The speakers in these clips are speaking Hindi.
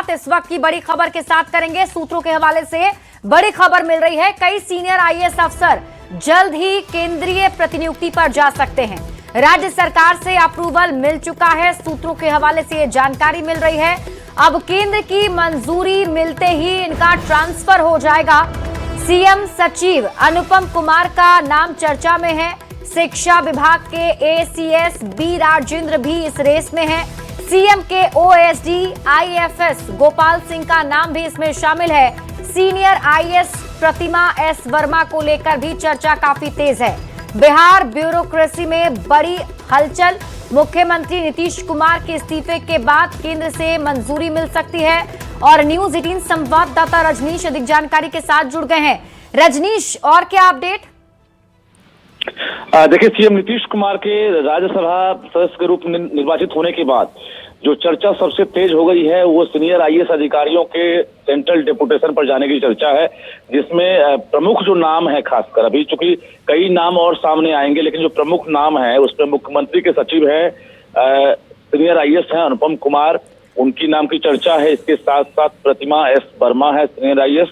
बात इस वक्त की बड़ी खबर के साथ करेंगे। सूत्रों के हवाले से बड़ी खबर मिल रही है, कई सीनियर आईएएस अफसर जल्द ही केंद्रीय प्रतिनियुक्ति पर जा सकते हैं। राज्य सरकार से अप्रूवल मिल चुका है। सूत्रों के हवाले से ये जानकारी मिल रही है। अब केंद्र की मंजूरी मिलते ही इनका ट्रांसफर हो जाएगा। सीएम सचिव अनुपम कुमार का नाम चर्चा में है। शिक्षा विभाग के एसीएस बी राजेंद्र भी इस रेस में है। सीएम के ओएसडी आईएफएस गोपाल सिंह का नाम भी इसमें शामिल है। सीनियर आईएएस प्रतिमा एस वर्मा को लेकर भी चर्चा काफी तेज है। बिहार ब्यूरोक्रेसी में बड़ी हलचल। मुख्यमंत्री नीतीश कुमार के इस्तीफे के बाद केंद्र से मंजूरी मिल सकती है। और न्यूज 18 संवाददाता रजनीश अधिक जानकारी के साथ जुड़ गए हैं। रजनीश, और क्या अपडेट? देखिए, सीएम नीतीश कुमार के राज्यसभा सदस्य के रूप में निर्वाचित होने के बाद जो चर्चा सबसे तेज हो गई है वो सीनियर आईएएस अधिकारियों के सेंट्रल डेपुटेशन पर जाने की चर्चा है, जिसमें प्रमुख जो नाम है, खासकर अभी चूंकि कई नाम और सामने आएंगे, लेकिन जो प्रमुख नाम है उसमें मुख्यमंत्री के सचिव है, सीनियर आईएएस हैं अनुपम कुमार, उनकी नाम की चर्चा है। इसके साथ साथ प्रतिमा एस वर्मा है सीनियर आईएएस,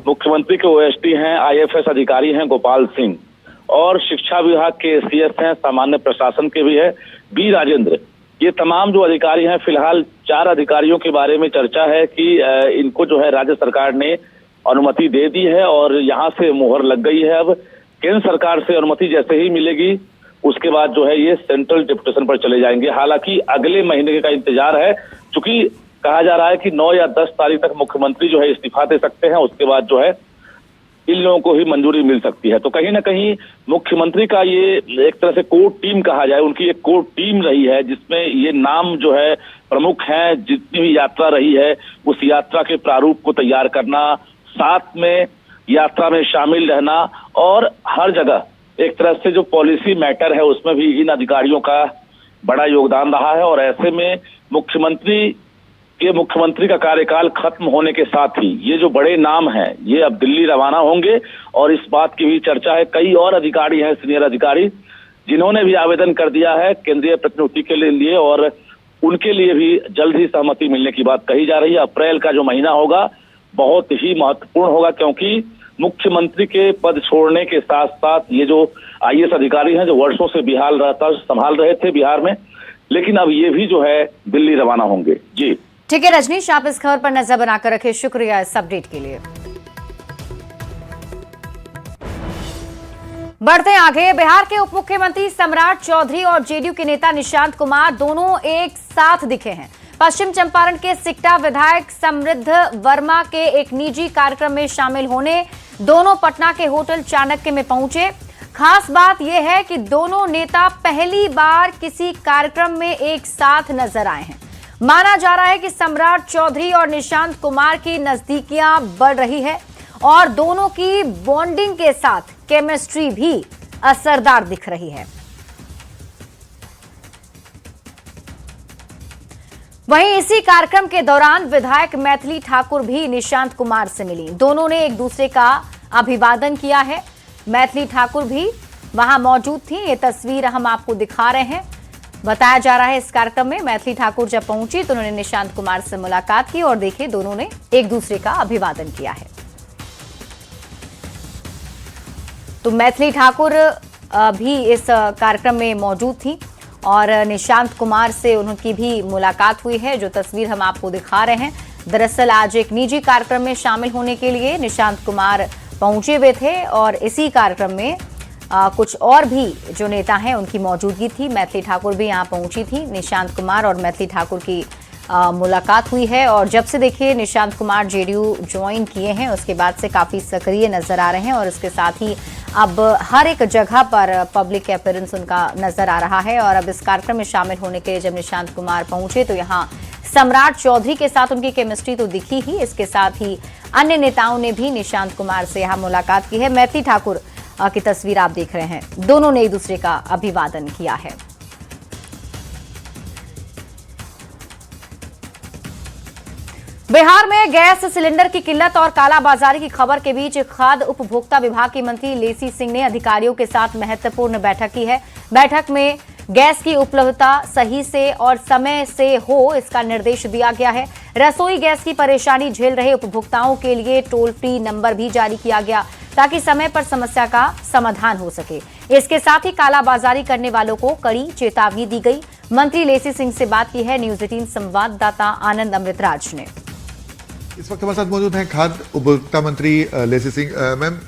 मुख्यमंत्री के ओएसडी हैं, आईएफएस अधिकारी हैं गोपाल सिंह, और शिक्षा विभाग के एसीएस हैं, सामान्य प्रशासन के भी है बी राजेंद्र। ये तमाम जो अधिकारी हैं, फिलहाल 4 अधिकारियों के बारे में चर्चा है कि इनको जो है राज्य सरकार ने अनुमति दे दी है और यहाँ से मुहर लग गई है। अब केंद्र सरकार से अनुमति जैसे ही मिलेगी उसके बाद जो है ये सेंट्रल डेपुटेशन पर चले जाएंगे। हालांकि अगले महीने का इंतजार है, चूंकि कहा जा रहा है कि 9 या 10 तारीख तक मुख्यमंत्री जो है इस्तीफा दे सकते हैं, उसके बाद जो है इन लोगों को ही मंजूरी मिल सकती है। तो कहीं ना कहीं मुख्यमंत्री का ये एक तरह से कोर टीम कहा जाए, उनकी एक कोर टीम रही है जिसमें ये नाम जो है प्रमुख हैं। जितनी भी यात्रा रही है उस यात्रा के प्रारूप को तैयार करना, साथ में यात्रा में शामिल रहना, और हर जगह एक तरह से जो पॉलिसी मैटर है उसमें भी इन अधिकारियों का बड़ा योगदान रहा है। और ऐसे में मुख्यमंत्री का कार्यकाल खत्म होने के साथ ही ये जो बड़े नाम हैं ये अब दिल्ली रवाना होंगे। और इस बात की भी चर्चा है, कई और अधिकारी हैं, सीनियर अधिकारी, जिन्होंने भी आवेदन कर दिया है केंद्रीय प्रतिनियुक्ति के लिए, और उनके लिए भी जल्द ही सहमति मिलने की बात कही जा रही है। अप्रैल का जो महीना होगा बहुत ही महत्वपूर्ण होगा, क्योंकि मुख्यमंत्री के पद छोड़ने के साथ साथ ये जो आईएएस अधिकारी हैं जो वर्षों से संभाल रहे थे बिहार में, लेकिन अब ये भी जो है दिल्ली रवाना होंगे। जी ठीक है रजनीश, आप इस खबर पर नजर बनाकर रखें। शुक्रिया इस अपडेट के लिए। बढ़ते आगे, बिहार के उप मुख्यमंत्री सम्राट चौधरी और जेडीयू के नेता निशांत कुमार दोनों एक साथ दिखे हैं। पश्चिम चंपारण के सिकटा विधायक समृद्ध वर्मा के एक निजी कार्यक्रम में शामिल होने दोनों पटना के होटल चाणक्य में पहुंचे। खास बात यह है कि दोनों नेता पहली बार किसी कार्यक्रम में एक साथ नजर आए हैं। माना जा रहा है कि सम्राट चौधरी और निशांत कुमार की नजदीकियां बढ़ रही है और दोनों की बॉन्डिंग के साथ केमिस्ट्री भी असरदार दिख रही है। वहीं इसी कार्यक्रम के दौरान विधायक मैथिली ठाकुर भी निशांत कुमार से मिली। दोनों ने एक दूसरे का अभिवादन किया है। मैथिली ठाकुर भी वहां मौजूद थी। ये तस्वीर हम आपको दिखा रहे हैं। बताया जा रहा है इस कार्यक्रम में मैथिली ठाकुर जब पहुंची तो उन्होंने निशांत कुमार से मुलाकात की और देखिए दोनों ने एक दूसरे का अभिवादन किया है। तो मैथिली ठाकुर भी इस कार्यक्रम में मौजूद थी और निशांत कुमार से उनकी भी मुलाकात हुई है, जो तस्वीर हम आपको दिखा रहे हैं। दरअसल आज एक निजी कार्यक्रम में शामिल होने के लिए निशांत कुमार पहुंचे हुए थे और इसी कार्यक्रम में कुछ और भी जो नेता हैं उनकी मौजूदगी थी। मैथिली ठाकुर भी यहां पहुंची थी। निशांत कुमार और मैथिली ठाकुर की मुलाकात हुई है और जब से देखिए निशांत कुमार जेडीयू ज्वाइन किए हैं उसके बाद से काफी सक्रिय नजर आ रहे हैं और इसके साथ ही अब हर एक जगह पर पब्लिक अपीयरेंस उनका नजर आ रहा है। और अब इस कार्यक्रम में शामिल होने के लिए जब निशांत कुमार पहुंचे तो यहाँ सम्राट चौधरी के साथ उनकी केमिस्ट्री तो दिखी ही, इसके साथ ही अन्य नेताओं ने भी निशांत कुमार से यहाँ मुलाकात की है। मैथिली ठाकुर की तस्वीर आप देख रहे हैं, दोनों ने एक दूसरे का अभिवादन किया है। बिहार में गैस सिलेंडर की किल्लत और कालाबाजारी की खबर के बीच खाद्य उपभोक्ता विभाग की मंत्री लेसी सिंह ने अधिकारियों के साथ महत्वपूर्ण बैठक की है। बैठक में गैस की उपलब्धता सही से और समय से हो, इसका निर्देश दिया गया है। रसोई गैस की परेशानी झेल रहे उपभोक्ताओं के लिए टोल फ्री नंबर भी जारी किया गया ताकि समय पर समस्या का समाधान हो सके। इसके साथ ही कालाबाजारी करने वालों को कड़ी चेतावनी दी गई। मंत्री लेसी सिंह से बात की है न्यूज 18 संवाददाता आनंद अमृतराज ने। इस वक्त हमारे साथ मौजूद हैं खाद्य उपभोक्ता मंत्री लेसी सिंह। मैम,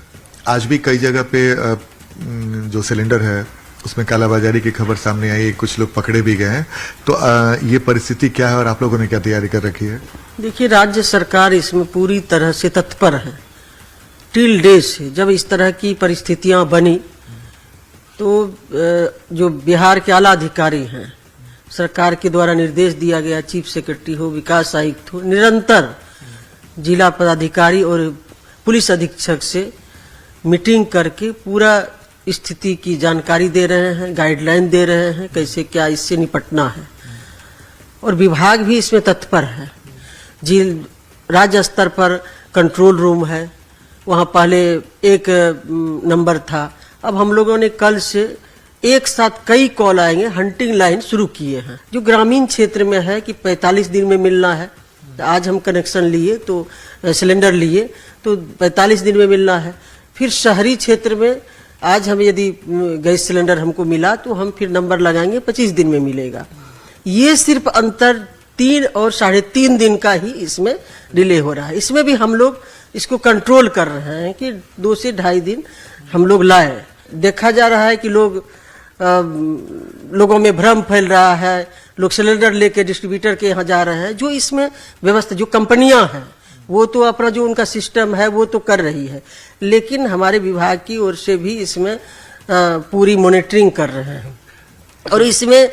आज भी कई जगह पे जो सिलेंडर है उसमें कालाबाजारी की खबर सामने आई है, कुछ लोग पकड़े भी गए हैं, तो ये परिस्थिति क्या है और आप लोगों ने क्या तैयारी कर रखी है? देखिए, राज्य सरकार इसमें पूरी तरह से तत्पर है। टिल डेज से जब इस तरह की परिस्थितियां बनी तो जो बिहार के आला अधिकारी हैं, सरकार के द्वारा निर्देश दिया गया, चीफ सेक्रेटरी हो, विकास आयुक्त हो, निरंतर जिला पदाधिकारी और पुलिस अधीक्षक से मीटिंग करके पूरा स्थिति की जानकारी दे रहे हैं, गाइडलाइन दे रहे हैं, कैसे क्या इससे निपटना है। और विभाग भी इसमें तत्पर है। राज्य स्तर पर कंट्रोल रूम है, वहाँ पहले एक नंबर था, अब हम लोगों ने कल से एक साथ कई कॉल आएंगे, हंटिंग लाइन शुरू किए हैं। जो ग्रामीण क्षेत्र में है कि 45 दिन में मिलना है, आज हम कनेक्शन लिए तो सिलेंडर लिए तो 45 दिन में मिलना है। फिर शहरी क्षेत्र में आज हम यदि गैस सिलेंडर हमको मिला तो हम फिर नंबर लगाएंगे, 25 दिन में मिलेगा। ये सिर्फ अंतर 3 और 3.5 दिन का ही इसमें डिले हो रहा है। इसमें भी हम लोग इसको कंट्रोल कर रहे हैं कि 2 से 2.5 दिन हम लोग लाए। देखा जा रहा है कि लोगों में भ्रम फैल रहा है, लोग सिलेंडर लेके डिस्ट्रीब्यूटर के यहाँ जा रहे हैं। जो इसमें व्यवस्था, जो कंपनियां हैं वो तो अपना जो उनका सिस्टम है वो तो कर रही है, लेकिन हमारे विभाग की ओर से भी इसमें पूरी मॉनिटरिंग कर रहे हैं। और इसमें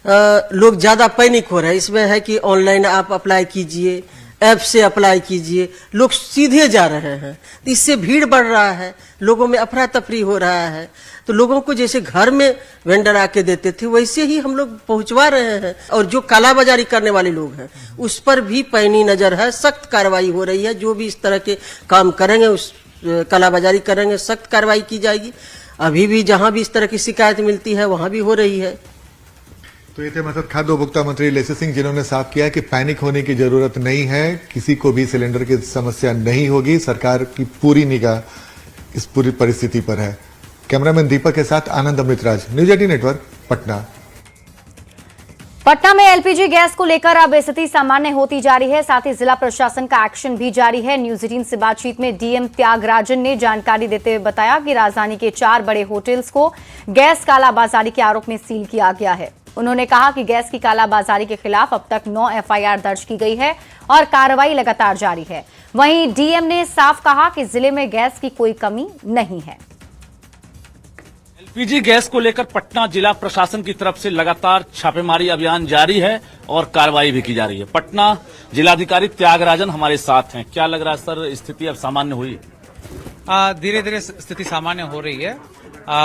लोग ज़्यादा पैनिक हो रहे हैं। इसमें है कि ऑनलाइन आप अप्लाई कीजिए, ऐप से अप्लाई कीजिए, लोग सीधे जा रहे हैं। इससे भीड़ बढ़ रहा है, लोगों में अफरा तफरी हो रहा है। तो लोगों को जैसे घर में वेंडर आके देते थे वैसे ही हम लोग पहुंचवा रहे हैं। और जो कालाबाजारी करने वाले लोग हैं उस पर भी पैनी नजर है, सख्त कार्रवाई हो रही है। जो भी इस तरह के काम करेंगे, उस कालाबाजारी करेंगे, सख्त कार्रवाई की जाएगी। अभी भी जहां भी इस तरह की शिकायत मिलती है वहां भी हो रही है। तो ये थे मतलब खाद्य उपभोक्ता मंत्री लेसी सिंह, जिन्होंने साफ किया कि पैनिक होने की जरूरत नहीं है, किसी को भी सिलेंडर की समस्या नहीं होगी। सरकार की पूरी निगाह इस पूरी परिस्थिति पर है। कैमरामैन दीपक के साथ आनंद अमृतराज, न्यूज 18 नेटवर्क, पटना। पटना में एलपीजी गैस को लेकर अब स्थिति सामान्य होती जा रही है, साथ ही जिला प्रशासन का एक्शन भी जारी है। न्यूज 18 से बातचीत में डीएम त्यागराजन ने जानकारी देते हुए बताया कि राजधानी के 4 बड़े होटल्स को गैस कालाबाजारी के आरोप में सील किया गया है। उन्होंने कहा कि गैस की कालाबाजारी के खिलाफ अब तक 9 एफआईआर दर्ज की गई है और कार्रवाई लगातार जारी है। वहीं डीएम ने साफ कहा कि जिले में गैस की कोई कमी नहीं है। एलपीजी गैस को लेकर पटना जिला प्रशासन की तरफ से लगातार छापेमारी अभियान जारी है और कार्रवाई भी की जा रही है। पटना जिलाधिकारी त्यागराजन हमारे साथ हैं। क्या लग रहा है सर, स्थिति अब सामान्य हुई? धीरे धीरे स्थिति सामान्य हो रही है।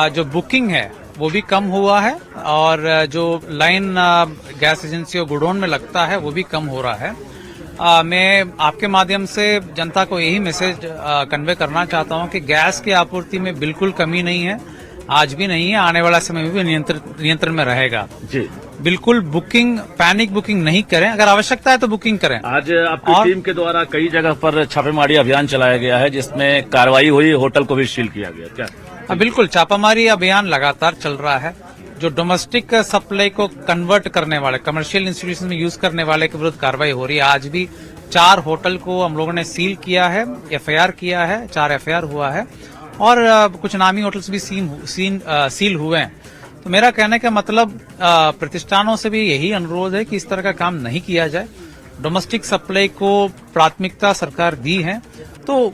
जो बुकिंग है वो भी कम हुआ है और जो लाइन गैस एजेंसी और गुडोन में लगता है वो भी कम हो रहा है। मैं आपके माध्यम से जनता को यही मैसेज कन्वे करना चाहता हूं कि गैस की आपूर्ति में बिल्कुल कमी नहीं है, आज भी नहीं है, आने वाला समय में भी नियंत्रण में रहेगा जी। बिल्कुल पैनिक बुकिंग नहीं करें, अगर आवश्यकता है तो बुकिंग करें। आज आपकी टीम के द्वारा कई जगह पर छापेमारी अभियान चलाया गया है जिसमें कार्रवाई हुई, होटल को भी सील किया गया। क्या? बिल्कुल, छापामारी अभियान लगातार चल रहा है। जो डोमेस्टिक सप्लाई को कन्वर्ट करने वाले, कमर्शियल इंस्टीट्यूशन में यूज करने वाले के विरुद्ध कार्रवाई हो रही है। आज भी 4 होटल को हम लोगों ने सील किया है, एफआईआर किया है, 4 एफआईआर हुआ है और कुछ नामी होटल्स भी सील हुए हैं। तो मेरा कहने का मतलब प्रतिष्ठानों से भी यही अनुरोध है कि इस तरह का काम नहीं किया जाए। डोमेस्टिक सप्लाई को प्राथमिकता सरकार दी है तो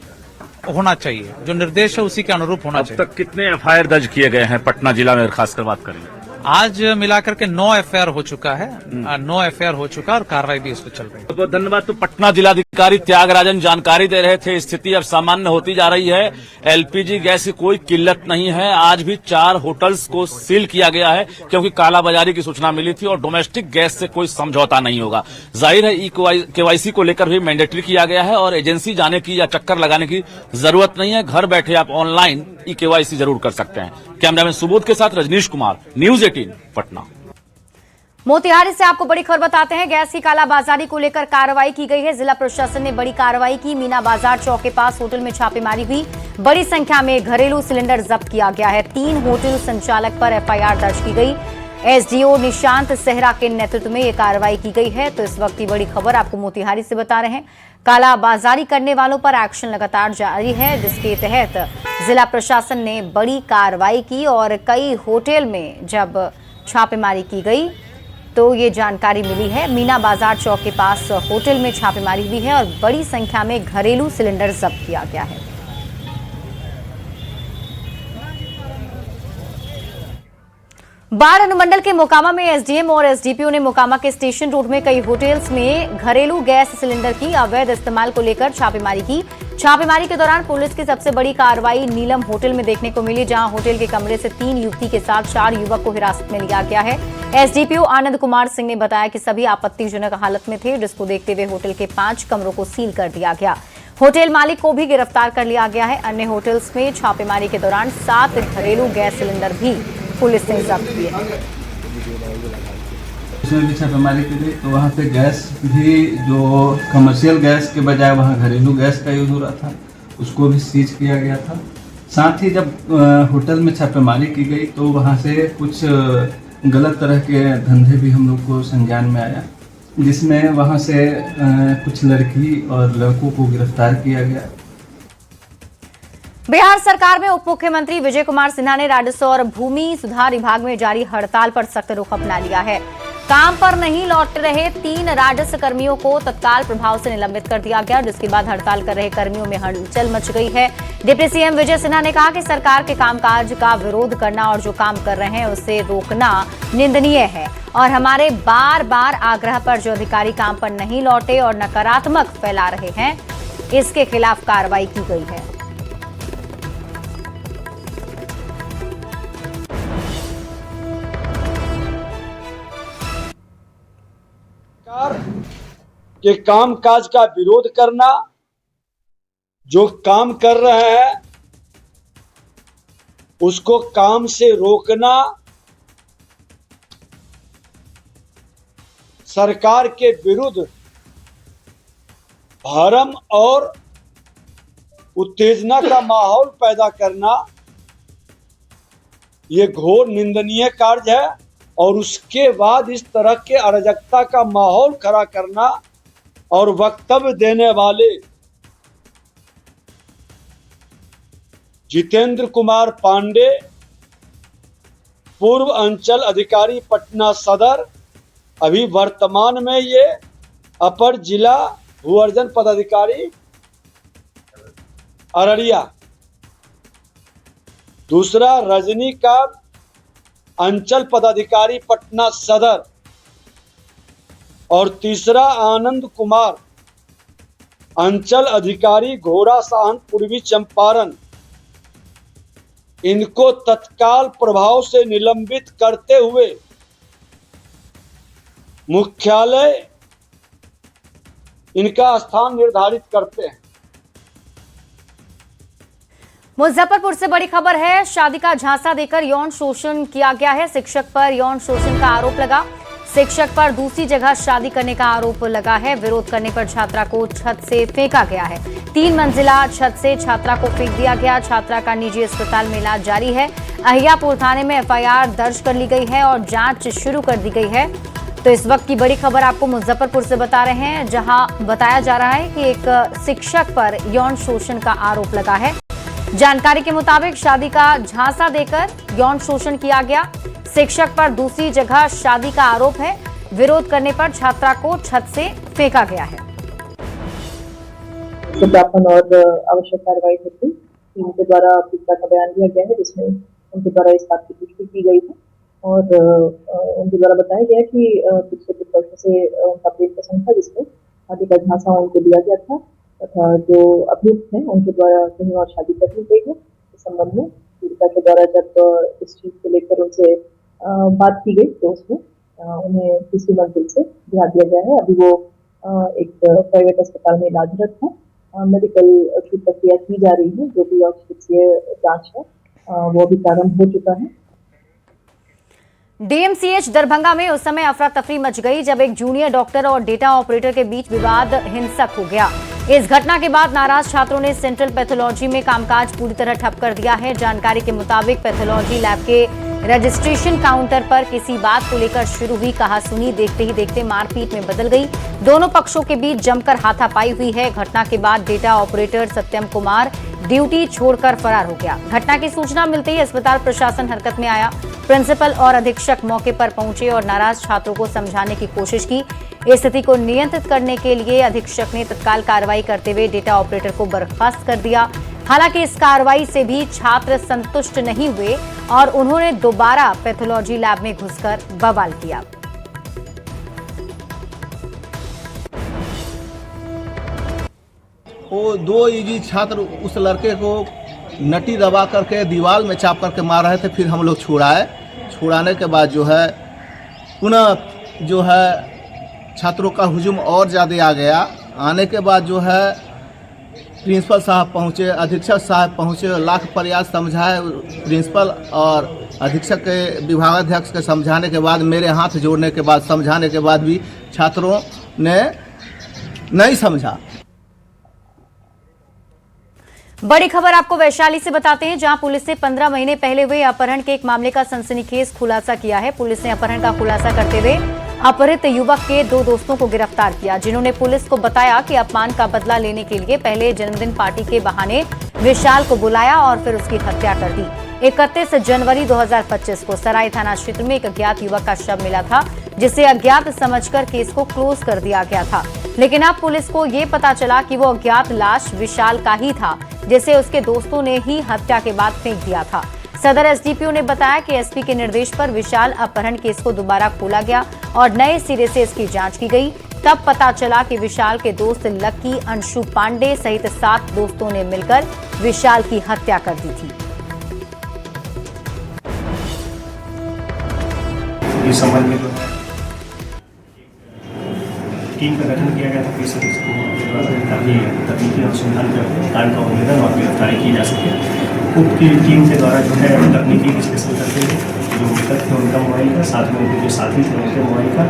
होना चाहिए, जो निर्देश है उसी के अनुरूप होना चाहिए। अब तक कितने एफआईआर दर्ज किए गए हैं पटना जिला में, खासकर बात करेंगे? आज मिलाकर के 9 एफआईआर हो चुका है, 9 एफआईआर हो चुका है और कार्रवाई भी इसमें चल रही है। बहुत धन्यवाद। तो पटना जिलाधिकारी त्यागराजन जानकारी दे रहे थे, स्थिति अब सामान्य होती जा रही है। एलपीजी गैस की कोई किल्लत नहीं है। आज भी 4 होटल्स को सील किया गया है क्योंकि कालाबाजारी की सूचना मिली थी और डोमेस्टिक गैस से कोई समझौता नहीं होगा। जाहिर है केवाईसी को लेकर भी मैंडेटरी किया गया है और एजेंसी जाने की या चक्कर लगाने की जरूरत नहीं है। घर बैठे आप ऑनलाइन केवाईसी जरूर कर सकते हैं। कैमरामैन सुबोध के साथ रजनीश कुमार, न्यूज 18 18 पटना। मोतिहारी से आपको बड़ी खबर बताते हैं। गैस की कालाबाजारी को लेकर कार्रवाई की गई है। जिला प्रशासन ने बड़ी कार्रवाई की। मीना बाजार चौक के पास होटल में छापेमारी हुई। बड़ी संख्या में घरेलू सिलेंडर जब्त किया गया है। 3 होटल संचालक पर एफआईआर दर्ज की गई। एसडीओ निशांत सेहरा के नेतृत्व में यह कार्रवाई की गई है। तो इस वक्त की बड़ी खबर आपको मोतिहारी से बता रहे हैं। कालाबाजारी करने वालों पर एक्शन लगातार जारी है, जिसके तहत जिला प्रशासन ने बड़ी कार्रवाई की और कई होटल में जब छापेमारी की गई तो ये जानकारी मिली है। मीना बाजार चौक के पास होटल में छापेमारी हुई है और बड़ी संख्या में घरेलू सिलेंडर जब्त किया गया है। बाढ़ अनुमंडल के मोकामा में एसडीएम और एसडीपीओ ने मोकामा के स्टेशन रोड में कई होटल्स में घरेलू गैस सिलेंडर की अवैध इस्तेमाल को लेकर छापेमारी की। छापेमारी के दौरान पुलिस की सबसे बड़ी कार्रवाई नीलम होटल में देखने को मिली, जहां होटल के कमरे से 3 युवती के साथ 4 युवक को हिरासत में लिया गया है। एसडीपीओ आनंद कुमार सिंह ने बताया कि सभी आपत्तिजनक हालत में थे, जिसको देखते हुए होटल के 5 कमरों को सील कर दिया गया। होटल मालिक को भी गिरफ्तार कर लिया गया है। अन्य होटल्स में छापेमारी के दौरान 7 घरेलू गैस सिलेंडर भी पुलिस ने जब्त किए। उसमें भी छापेमारी की गई तो वहाँ पे गैस भी, जो कमर्शियल गैस के बजाय वहाँ घरेलू गैस का यूज हो रहा था, उसको भी सीज किया गया था। साथ ही जब होटल में छापेमारी की गई तो वहाँ से कुछ गलत तरह के धंधे भी हम लोग को संज्ञान में आया, जिसमें वहाँ से कुछ लड़की और लड़कों को गिरफ्तार किया गया। बिहार सरकार में उप मुख्यमंत्री विजय कुमार सिन्हा ने राजस्व और भूमि सुधार विभाग में जारी हड़ताल पर सख्त रुख अपना लिया है। काम पर नहीं लौट रहे 3 राजस्व कर्मियों को तत्काल प्रभाव से निलंबित कर दिया गया, जिसके बाद हड़ताल कर रहे कर्मियों में हलचल मच गई है। डिप्टी सीएम विजय सिन्हा ने कहा कि सरकार के कामकाज का विरोध करना और जो काम कर रहे हैं उसे रोकना निंदनीय है और हमारे बार बार आग्रह पर जो अधिकारी काम पर नहीं लौटे और नकारात्मक फैला रहे हैं, इसके खिलाफ कार्रवाई की गई है। के काम काज का विरोध करना, जो काम कर रहे हैं उसको काम से रोकना, सरकार के विरुद्ध भरम और उत्तेजना का माहौल पैदा करना, ये घोर निंदनीय कार्य है। और उसके बाद इस तरह के अराजकता का माहौल खड़ा करना और वक्तव्य देने वाले जितेंद्र कुमार पांडे, पूर्व अंचल अधिकारी पटना सदर, अभी वर्तमान में ये अपर जिला भू-अर्जन पदाधिकारी अररिया, दूसरा रजनीकांत अंचल पदाधिकारी पटना सदर और तीसरा आनंद कुमार अंचल अधिकारी घोड़ासाहन पूर्वी चंपारण, इनको तत्काल प्रभाव से निलंबित करते हुए मुख्यालय इनका स्थान निर्धारित करते हैं। मुजफ्फरपुर से बड़ी खबर है। शादी का झांसा देकर यौन शोषण किया गया है। शिक्षक पर यौन शोषण का आरोप लगा। शिक्षक पर दूसरी जगह शादी करने का आरोप लगा है। विरोध करने पर छात्रा को छत से फेंका गया है। 3 मंजिला छत से छात्रा को फेंक दिया गया। छात्रा का निजी अस्पताल में इलाज जारी है। अहियापुर थाने में एफआईआर दर्ज कर ली गई है और जांच शुरू कर दी गई है। तो इस वक्त की बड़ी खबर आपको मुजफ्फरपुर से बता रहे हैं, जहां बताया जा रहा है कि एक शिक्षक पर यौन शोषण का आरोप लगा है। जानकारी के मुताबिक शादी का झांसा देकर यौन शोषण किया गया। शिक्षक पर दूसरी जगह शादी का आरोप है। विरोध करने पर छात्रा को छत से फेंका गया है। सत्यापन और आवश्यक कार्रवाई होती उनके द्वारा पीड़िता का बयान दिया गया है, जिसमें उनके द्वारा इस बात की पुष्टि की गई है और उनके द्वारा बताया गया कि पिछले कुछ वर्षों से उनका प्रेम प्रसंग था, जिसमें शादी का झांसा उनको दिया गया था तथा जो अभियुक्त हैं उनके द्वारा कहीं और शादी कर ली गई है। इस संबंध में पीड़िता के द्वारा जब इस चीज को लेकर उनसे बात की गई तो उसमें उन्हें तीसरी मंजिल से गिरा दिया गया है। अभी वो एक प्राइवेट अस्पताल में इलाजरत है। मेडिकल की प्रक्रिया की जा रही है। जो भी और चिकित्सीय जांच है वो भी प्रारंभ हो चुका है। डीएमसीएच दरभंगा में उस समय अफरा तफरी मच गई जब एक जूनियर डॉक्टर और डेटा ऑपरेटर के बीच विवाद हिंसक हो गया। इस घटना के बाद नाराज छात्रों ने सेंट्रल पैथोलॉजी में कामकाज पूरी तरह ठप कर दिया है। जानकारी के मुताबिक पैथोलॉजी लैब के रजिस्ट्रेशन काउंटर पर किसी बात को लेकर शुरू हुई कहासुनी देखते ही देखते मारपीट में बदल गई। दोनों पक्षों के बीच जमकर हाथापाई हुई है। घटना के बाद डेटा ऑपरेटर सत्यम कुमार ड्यूटी छोड़कर फरार हो गया। घटना की सूचना मिलते ही अस्पताल प्रशासन हरकत में आया। प्रिंसिपल और अधीक्षक मौके पर पहुंचे और नाराज छात्रों को समझाने की कोशिश की। स्थिति को नियंत्रित करने के लिए अधीक्षक ने तत्काल कार्रवाई करते हुए डेटा ऑपरेटर को बर्खास्त कर दिया। हालांकि इस कार्रवाई से भी छात्र संतुष्ट नहीं हुए और उन्होंने दोबारा पैथोलॉजी लैब में घुसकर बवाल किया। वो 2 ईजी छात्र उस लड़के को नटी दबा करके दीवार में चाप करके मार रहे थे। फिर हम लोग छुड़ाने के बाद जो है पुनः जो है छात्रों का हुजूम और ज़्यादा आ गया। आने के बाद जो है प्रिंसिपल साहब पहुँचे, अधीक्षक साहब पहुँचे, लाख प्रयास समझाए। प्रिंसिपल और अधीक्षक के विभागाध्यक्ष के समझाने के बाद, मेरे हाथ जोड़ने के बाद, समझाने के बाद भी छात्रों ने नहीं समझा। बड़ी खबर आपको वैशाली से बताते हैं, जहां पुलिस ने 15 महीने पहले हुए अपहरण के एक मामले का सनसनीखेज खुलासा किया है। पुलिस ने अपहरण का खुलासा करते हुए अपहृत युवक के 2 दोस्तों को गिरफ्तार किया, जिन्होंने पुलिस को बताया कि अपमान का बदला लेने के लिए पहले जन्मदिन पार्टी के बहाने विशाल को बुलाया और फिर उसकी हत्या कर दी। 31 जनवरी 2025 को सराय थाना क्षेत्र में एक अज्ञात युवक का शव मिला था, जिसे अज्ञात समझकर केस को क्लोज कर दिया गया था। लेकिन अब पुलिस को ये पता चला कि वो अज्ञात लाश विशाल का ही था, जिसे उसके दोस्तों ने ही हत्या के बाद फेंक दिया था। सदर एसडीपीओ ने बताया कि एसपी के निर्देश पर विशाल अपहरण केस को दोबारा खोला गया और नए सिरे से इसकी जांच की गई। तब पता चला कि विशाल के दोस्त लक्की, अंशु पांडे सहित 7 दोस्तों ने मिलकर विशाल की हत्या कर दी थी। इस संबंध में टीम का गठन किया गया था, पुलिस ताकि तकनीकी अनुसंधान कर कांड का उन्मूलन और गिरफ्तारी की जा सके। उक्त की टीम के द्वारा जो है तकनीकी विश्लेषण करते हुए जो मृतक थे उनका मोबाइल का, साथ में उनके जो साथी थे उनके मोबाइल का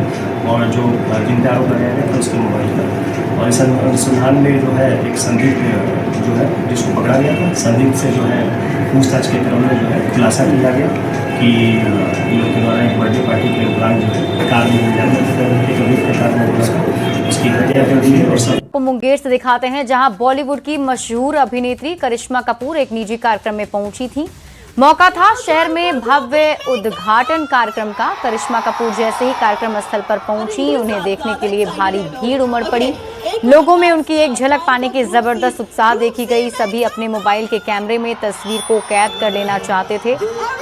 और जो जिन पे आरोप लगाया गया था उसके मोबाइल का, और इस अनुसंधान में जो है एक संदिग्ध जो है जिसको पकड़ा गया था, संदिग्ध से जो है पूछताछ के क्रम में जो है खुलासा किया गया कि इन लोगों के द्वारा एक बर्थडे पार्टी के उपरांत जो है कार में उसकी हत्या कर दी है। और सब मुंगेर से दिखाते हैं, जहां बॉलीवुड की मशहूर अभिनेत्री करिश्मा कपूर एक निजी कार्यक्रम में पहुंची थी। मौका था शहर में भव्य उद्घाटन कार्यक्रम का। करिश्मा कपूर जैसे ही कार्यक्रम स्थल पर पहुंची, उन्हें देखने के लिए भारी भीड़ उमड़ पड़ी। लोगों में उनकी एक झलक पाने की जबरदस्त उत्साह देखी गई। सभी अपने मोबाइल के कैमरे में तस्वीर को कैद कर लेना चाहते थे,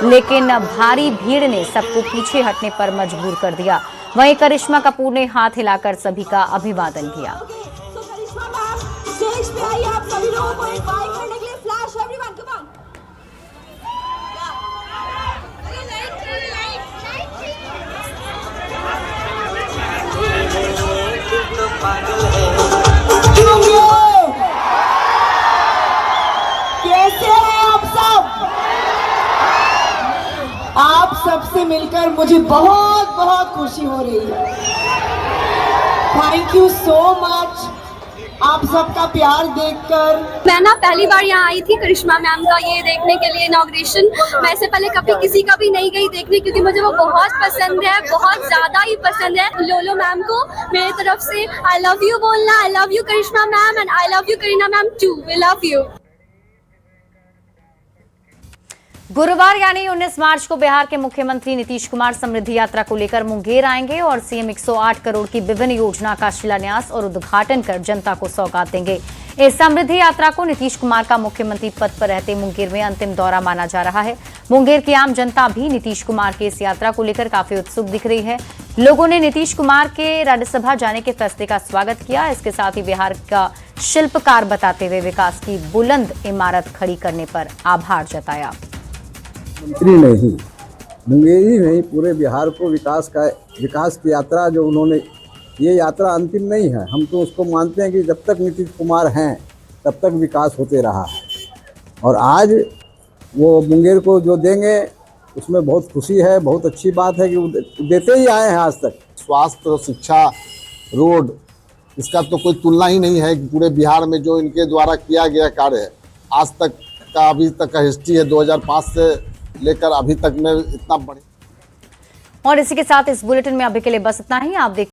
लेकिन भारी भीड़ ने सबको पीछे हटने पर मजबूर कर दिया। वहीं करिश्मा कपूर ने हाथ हिलाकर सभी का अभिवादन किया। कैसे हैं आप सब? आप सबसे मिलकर मुझे बहुत बहुत खुशी हो रही है। थैंक यू सो मच आप सबका प्यार देखकर। मैं ना पहली बार यहाँ आई थी करिश्मा मैम का ये देखने के लिए इनॉग्रेशन। मैं इससे पहले कभी किसी का भी नहीं गई देखने, क्योंकि मुझे वो बहुत पसंद है, बहुत ज्यादा ही पसंद है। लोलो मैम को मेरी तरफ से आई लव यू बोलना। I love you Karishma ma'am and I love you Kareena ma'am too. We love you. गुरुवार यानी 19 मार्च को बिहार के मुख्यमंत्री नीतीश कुमार समृद्धि यात्रा को लेकर मुंगेर आएंगे और सीएम 108 करोड़ की विभिन्न योजना का शिलान्यास और उद्घाटन कर जनता को सौगात देंगे। इस समृद्धि यात्रा को नीतीश कुमार का मुख्यमंत्री पद पर रहते मुंगेर में अंतिम दौरा माना जा रहा है। मुंगेर की आम जनता भी नीतीश कुमार के इस यात्रा को लेकर काफी उत्सुक दिख रही है। लोगों ने नीतीश कुमार के राज्यसभा जाने के फैसले का स्वागत किया। इसके साथ ही बिहार का शिल्पकार बताते हुए विकास की बुलंद इमारत खड़ी करने पर आभार जताया। मंत्री नहीं, मुंगेरी नहीं, पूरे बिहार को विकास की यात्रा जो उन्होंने, ये यात्रा अंतिम नहीं है। हम तो उसको मानते हैं कि जब तक नीतीश कुमार हैं तब तक विकास होते रहा है, और आज वो मुंगेर को जो देंगे उसमें बहुत खुशी है। बहुत अच्छी बात है कि वो देते ही आए हैं आज तक। स्वास्थ्य, शिक्षा, रोड, इसका तो कोई तुलना ही नहीं है कि पूरे बिहार में जो इनके द्वारा किया गया कार्य है आज तक का, अभी तक का हिस्ट्री है 2005 से लेकर अभी तक में इतना बड़े। और इसी के साथ इस बुलेटिन में अभी के लिए बस इतना ही। आप देख